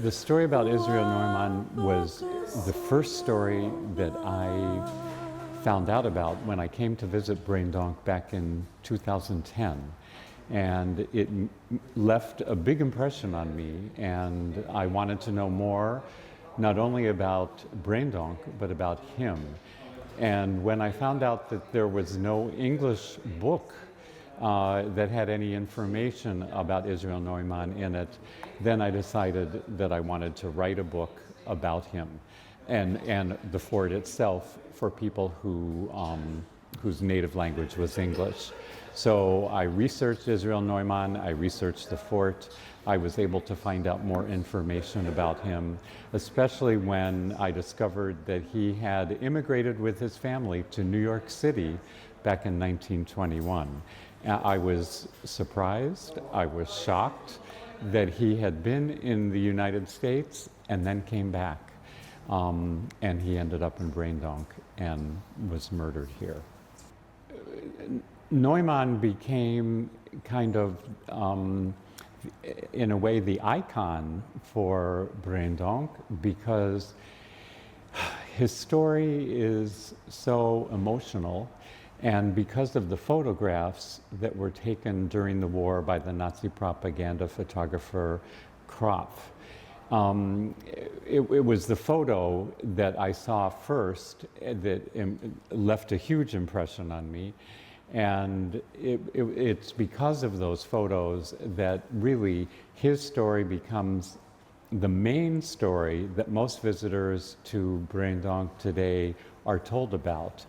The story about Israel Neumann was the first story that I found out about when I came to visit Breendonk back in 2010. And it left a big impression on me, and I wanted to know more, not only about Breendonk, but about him. And when I found out that there was no English book that had any information about Israel Neumann in it, then I decided that I wanted to write a book about him and the fort itself for people who, whose native language was English. So I researched Israel Neumann, I researched the fort. I was able to find out more information about him, especially when I discovered that he had immigrated with his family to New York City back in 1921. I was surprised, I was shocked that he had been in the United States and then came back. And he ended up in Breendonk and was murdered here. Neumann became kind of, in a way, the icon for Breendonk because his story is so emotional, and because of the photographs that were taken during the war by the Nazi propaganda photographer Krapf. It was the photo that I saw first that left a huge impression on me. And it's because of those photos that really his story becomes the main story that most visitors to Breendonk today are told about.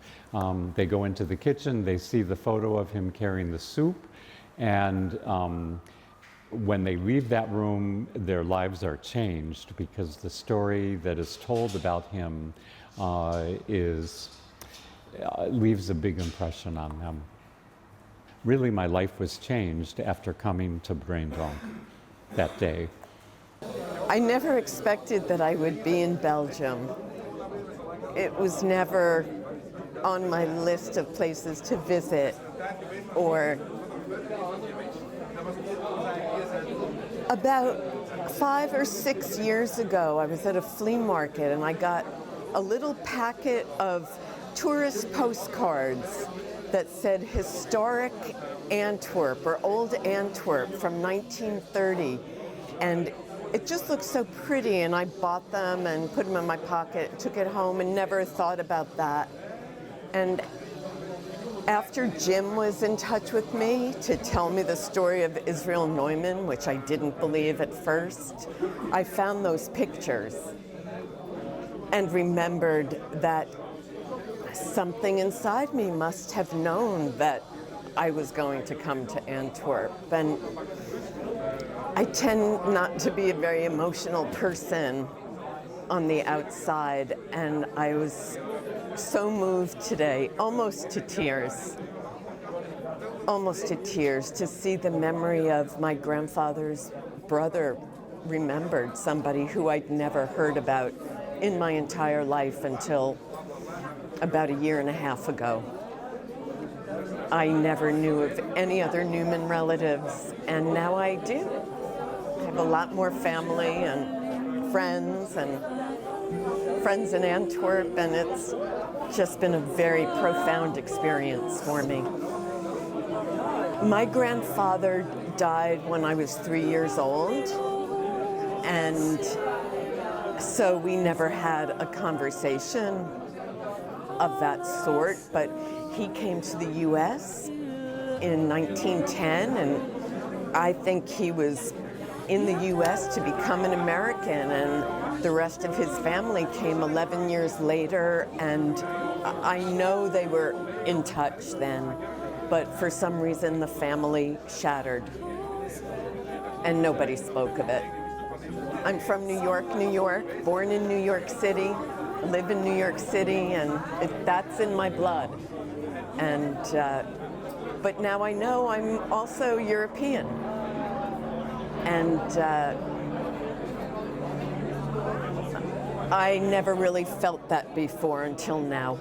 They go into the kitchen, they see the photo of him carrying the soup, and when they leave that room, their lives are changed because the story that is told about him leaves a big impression on them. Really, my life was changed after coming to Breendonk that day. I never expected that I would be in Belgium. It was never on my list of places to visit or about 5 or 6 years ago, I was at a flea market and I got a little packet of tourist postcards that said historic Antwerp or old Antwerp from 1930. And it just looked so pretty, and I bought them and put them in my pocket, took it home and never thought about that. And after Jim was in touch with me to tell me the story of Israel Neumann, which I didn't believe at first, I found those pictures and remembered that something inside me must have known that I was going to come to Antwerp. And I tend not to be a very emotional person on the outside, and I was so moved today, almost to tears, to see the memory of my grandfather's brother remembered, somebody who I'd never heard about in my entire life until about 1.5 years ago. I never knew of any other Neumann relatives, and now I do. I have a lot more family and friends in Antwerp, and it's just been a very profound experience for me. My grandfather died when I was 3 years old, and so we never had a conversation of that sort, but he came to the U.S. in 1910, and I think he was in the U.S. to become an American, and the rest of his family came 11 years later, and I know they were in touch then, but for some reason the family shattered, and nobody spoke of it. I'm from New York, born in New York City, live in New York City, and that's in my blood. And but now I know I'm also European, and I never really felt that before until now.